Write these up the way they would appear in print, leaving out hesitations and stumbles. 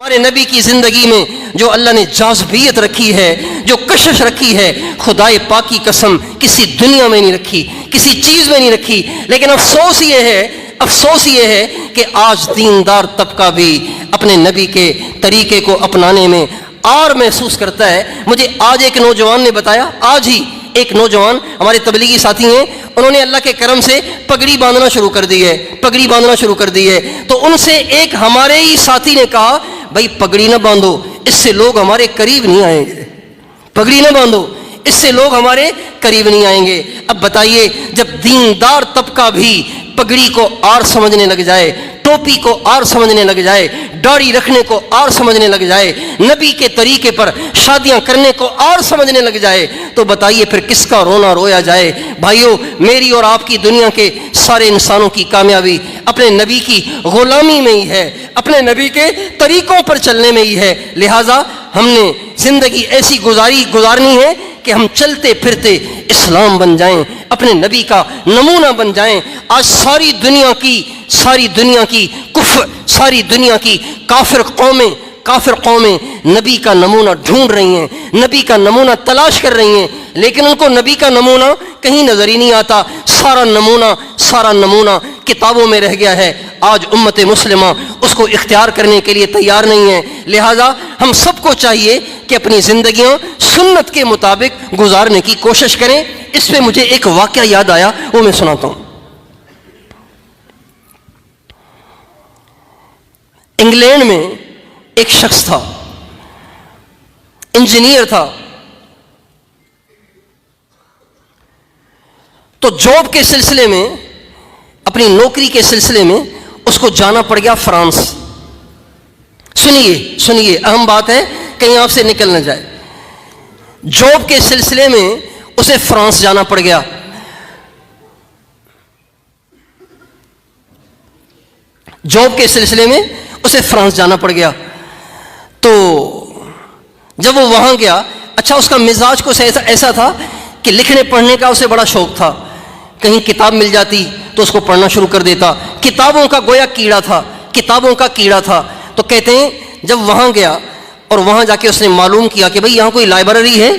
ہمارے نبی کی زندگی میں جو اللہ نے جاذبیت رکھی ہے، جو کشش رکھی ہے، خدائے پاک کی قسم کسی دنیا میں نہیں رکھی، کسی چیز میں نہیں رکھی۔ لیکن افسوس یہ ہے کہ آج دیندار طبقہ بھی اپنے نبی کے طریقے کو اپنانے میں آر محسوس کرتا ہے۔ مجھے آج ایک نوجوان نے بتایا، آج ہی ایک نوجوان ہمارے تبلیغی ساتھی ہیں، انہوں نے اللہ کے کرم سے پگڑی باندھنا شروع کر دی ہے، تو ان سے ایک ہمارے ہی ساتھی نے کہا، بھائی پگڑی نہ باندھو، اس سے لوگ ہمارے قریب نہیں آئیں گے، پگڑی نہ باندھو، اس سے لوگ ہمارے قریب نہیں آئیں گے۔ اب بتائیے، جب دیندار طبقہ بھی پگڑی کو آر سمجھنے لگ جائے، ٹوپی کو آر سمجھنے لگ جائے، داڑھی رکھنے کو آر سمجھنے لگ جائے، نبی کے طریقے پر شادیاں کرنے کو آر سمجھنے لگ جائے، تو بتائیے پھر کس کا رونا رویا جائے؟ بھائیو، میری اور آپ کی دنیا کے سارے انسانوں کی کامیابی اپنے نبی کی غلامی میں ہی ہے، اپنے نبی کے طریقوں پر چلنے میں ہی ہے۔ لہٰذا ہم نے زندگی ایسی گزارنی ہے کہ ہم چلتے پھرتے اسلام بن جائیں، اپنے نبی کا نمونہ بن جائیں۔ آج ساری دنیا کی کفر، ساری دنیا کی کافر قومیں نبی کا نمونہ ڈھونڈ رہی ہیں، نبی کا نمونہ تلاش کر رہی ہیں، لیکن ان کو نبی کا نمونہ کہیں نظر ہی نہیں آتا۔ سارا نمونہ کتابوں میں رہ گیا ہے۔ آج امت مسلمہ اس کو اختیار کرنے کے لیے تیار نہیں ہے۔ لہٰذا ہم سب کو چاہیے کہ اپنی زندگیاں سنت کے مطابق گزارنے کی کوشش کریں۔ اس پہ مجھے ایک واقعہ یاد آیا، وہ میں سناتا ہوں۔ انگلینڈ میں ایک شخص تھا، انجینئر تھا، تو جاب کے سلسلے میں، اپنی نوکری کے سلسلے میں اس کو جانا پڑ گیا فرانس۔ سنیے اہم بات ہے، کہیں آپ سے نکل نہ جائے۔ جاب کے سلسلے میں اسے فرانس جانا پڑ گیا۔ تو جب وہ وہاں گیا، اچھا اس کا مزاج کچھ ایسا تھا کہ لکھنے پڑھنے کا اسے بڑا شوق تھا، کہیں کتاب مل جاتی تو اس کو پڑھنا شروع کر دیتا۔ کتابوں کا گویا کیڑا تھا۔ تو کہتے ہیں جب وہاں گیا اور وہاں جا کے اس نے معلوم کیا کہ بھئی یہاں کوئی لائبریری ہے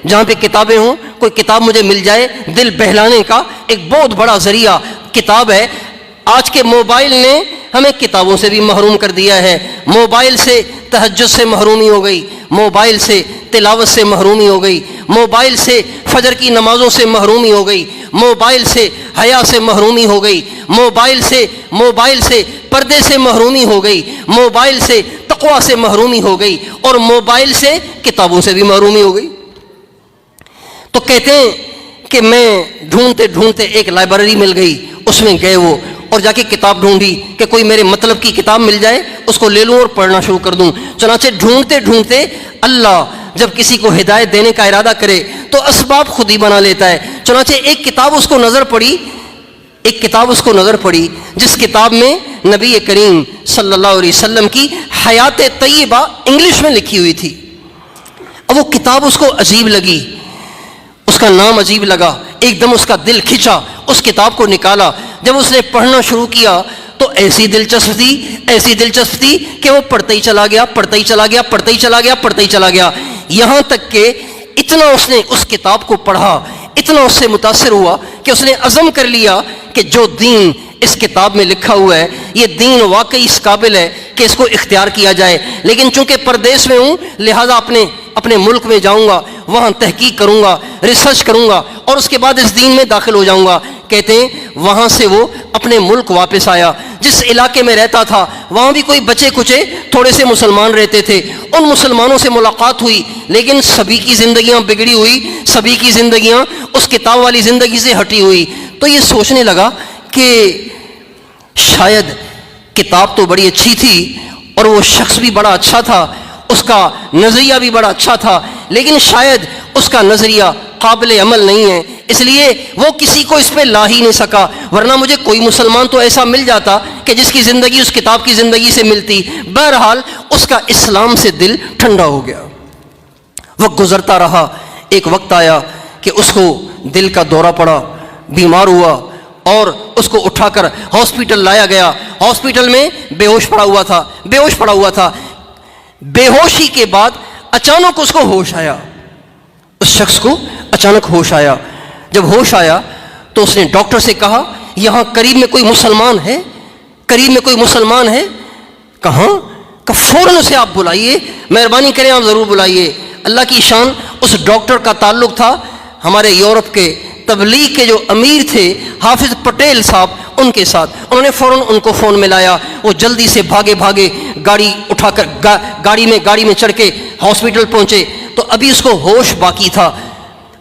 جہاں پہ کتابیں ہوں، کوئی کتاب مجھے مل جائے، دل بہلانے کا ایک بہت بڑا ذریعہ کتاب ہے۔ آج کے موبائل نے ہمیں کتابوں سے بھی محروم کر دیا ہے۔ موبائل سے تہجد سے محرومی ہو گئی، موبائل سے تلاوت سے محرومی ہو گئی، موبائل سے فجر کی نمازوں سے محرومی ہو گئی، موبائل سے حیا سے محرومی ہو گئی، موبائل سے پردے سے محرومی ہو گئی، موبائل سے تقوی سے محرومی ہو گئی، اور موبائل سے کتابوں سے بھی محرومی ہو گئی۔ تو کہتے ہیں کہ میں ڈھونڈتے ایک لائبریری مل گئی، اس میں گئے وہ اور جا کے کتاب ڈھونڈی کہ کوئی میرے مطلب کی کتاب مل جائے، اس کو لے لوں اور پڑھنا شروع کر دوں۔ چنانچہ ڈھونڈتے اللہ جب کسی کو ہدایت دینے کا ارادہ کرے تو اسباب خود ہی بنا لیتا ہے۔ چنانچہ ایک کتاب اس کو نظر پڑی جس کتاب میں نبی کریم صلی اللہ علیہ وسلم کی حیات طیبہ انگلش میں لکھی ہوئی تھی۔ اب وہ کتاب اس کو عجیب لگی، اس کا نام عجیب لگا، ایک دم اس کا دل کھنچا، اس کتاب کو نکالا۔ جب اس نے پڑھنا شروع کیا تو ایسی دلچسپ تھی کہ وہ پڑھتا ہی چلا گیا، یہاں تک کہ اتنا اس نے اس کتاب کو پڑھا، اتنا اس سے متاثر ہوا کہ اس نے عزم کر لیا کہ جو دین اس کتاب میں لکھا ہوا ہے، یہ دین واقعی اس قابل ہے کہ اس کو اختیار کیا جائے۔ لیکن چونکہ پردیس میں ہوں، لہذا اپنے ملک میں جاؤں گا، وہاں تحقیق کروں گا، ریسرچ کروں گا، اور اس کے بعد اس دین میں داخل ہو جاؤں گا۔ کہتے ہیں وہاں سے وہ اپنے ملک واپس آیا۔ جس علاقے میں رہتا تھا وہاں بھی کوئی بچے کچے تھوڑے سے مسلمان رہتے تھے، ان مسلمانوں سے ملاقات ہوئی، لیکن سبھی کی زندگیاں بگڑی ہوئی، سبھی کی زندگیاں اس کتاب والی زندگی سے ہٹی ہوئی۔ تو یہ سوچنے لگا کہ شاید کتاب تو بڑی اچھی تھی اور وہ شخص بھی بڑا اچھا تھا، اس کا نظریہ بھی بڑا اچھا تھا، لیکن شاید اس کا نظریہ قابل عمل نہیں ہے، اس لیے وہ کسی کو اس پہ لا ہی نہیں سکا، ورنہ مجھے کوئی مسلمان تو ایسا مل جاتا کہ جس کی زندگی اس کتاب کی زندگی سے ملتی۔ بہرحال اس کا اسلام سے دل ٹھنڈا ہو گیا۔ وقت گزرتا رہا، ایک وقت آیا کہ اس کو دل کا دورہ پڑا، بیمار ہوا، اور اس کو اٹھا کر ہاسپٹل لایا گیا۔ ہاسپٹل میں بے ہوش پڑا ہوا تھا۔ بے ہوشی کے بعد اچانک اس کو ہوش آیا، اس شخص کو اچانک ہوش آیا. جب ہوش آیا تو اس نے ڈاکٹر سے کہا یہاں قریب میں کوئی مسلمان ہے؟ قریب میں کوئی مسلمان ہے؟ کہاں؟ کہ فوراً اسے آپ بلائیے، مہربانی کریں آپ ضرور بلائیے. اللہ کی شان، اس ڈاکٹر کا تعلق تھا ہمارے یورپ کے تبلیغ کے جو امیر تھے حافظ پٹیل صاحب، ان کے ساتھ. انہوں نے فوراً ان کو فون ملایا. وہ جلدی سے بھاگے گاڑی اٹھا کر گاڑی میں چڑھ کے ہاسپٹل پہنچے. تو ابھی اس کو ہوش باقی تھا.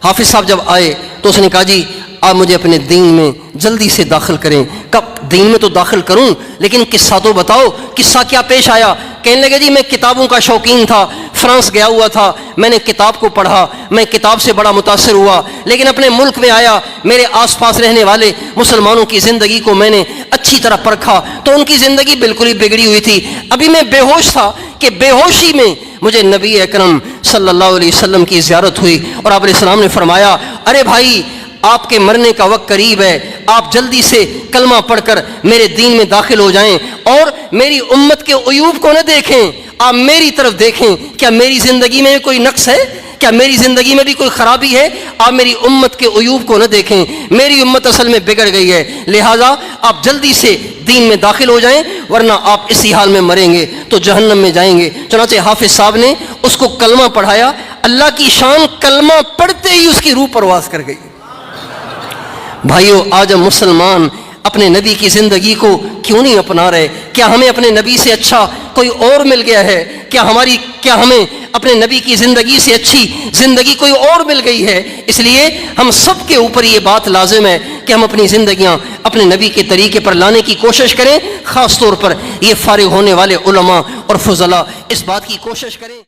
حافظ صاحب جب آئے تو اس نے کہا جی آپ مجھے اپنے دین میں جلدی سے داخل کریں. کب دین میں تو داخل کروں لیکن قصہ تو بتاؤ، قصہ کیا پیش آیا؟ کہنے لگے جی میں کتابوں کا شوقین تھا، فرانس گیا ہوا تھا، میں نے کتاب کو پڑھا، میں کتاب سے بڑا متاثر ہوا، لیکن اپنے ملک میں آیا، میرے آس پاس رہنے والے مسلمانوں کی زندگی کو میں نے اچھی طرح پرکھا تو ان کی زندگی بالکل ہی بگڑی ہوئی تھی. ابھی میں بے ہوش تھا کہ بے ہوشی میں مجھے نبی اکرم صلی اللہ علیہ وسلم کی زیارت ہوئی اور آپ علیہ السلام نے فرمایا ارے بھائی آپ کے مرنے کا وقت قریب ہے، آپ جلدی سے کلمہ پڑھ کر میرے دین میں داخل ہو جائیں اور میری امت کے عیوب کو نہ دیکھیں، آپ میری طرف دیکھیں. کیا میری زندگی میں کوئی نقص ہے؟ کیا میری زندگی میں بھی کوئی خرابی ہے؟ آپ میری امت کے عیوب کو نہ دیکھیں، میری امت اصل میں بگڑ گئی ہے، لہٰذا آپ جلدی سے دین میں داخل ہو جائیں ورنہ آپ اسی حال میں مریں گے تو جہنم میں جائیں گے. چنانچہ حافظ صاحب نے اس کو کلمہ پڑھایا. اللہ کی شان، کلمہ پڑھتے ہی اس کی روح پرواز کر گئی. بھائیو آج ہم مسلمان اپنے نبی کی زندگی کو کیوں نہیں اپنا رہے؟ کیا ہمیں اپنے نبی سے اچھا کوئی اور مل گیا ہے؟ کیا ہمیں اپنے نبی کی زندگی سے اچھی زندگی کوئی اور مل گئی ہے؟ اس لیے ہم سب کے اوپر یہ بات لازم ہے کہ ہم اپنی زندگیاں اپنے نبی کے طریقے پر لانے کی کوشش کریں. خاص طور پر یہ فارغ ہونے والے علماء اور فضلاء اس بات کی کوشش کریں.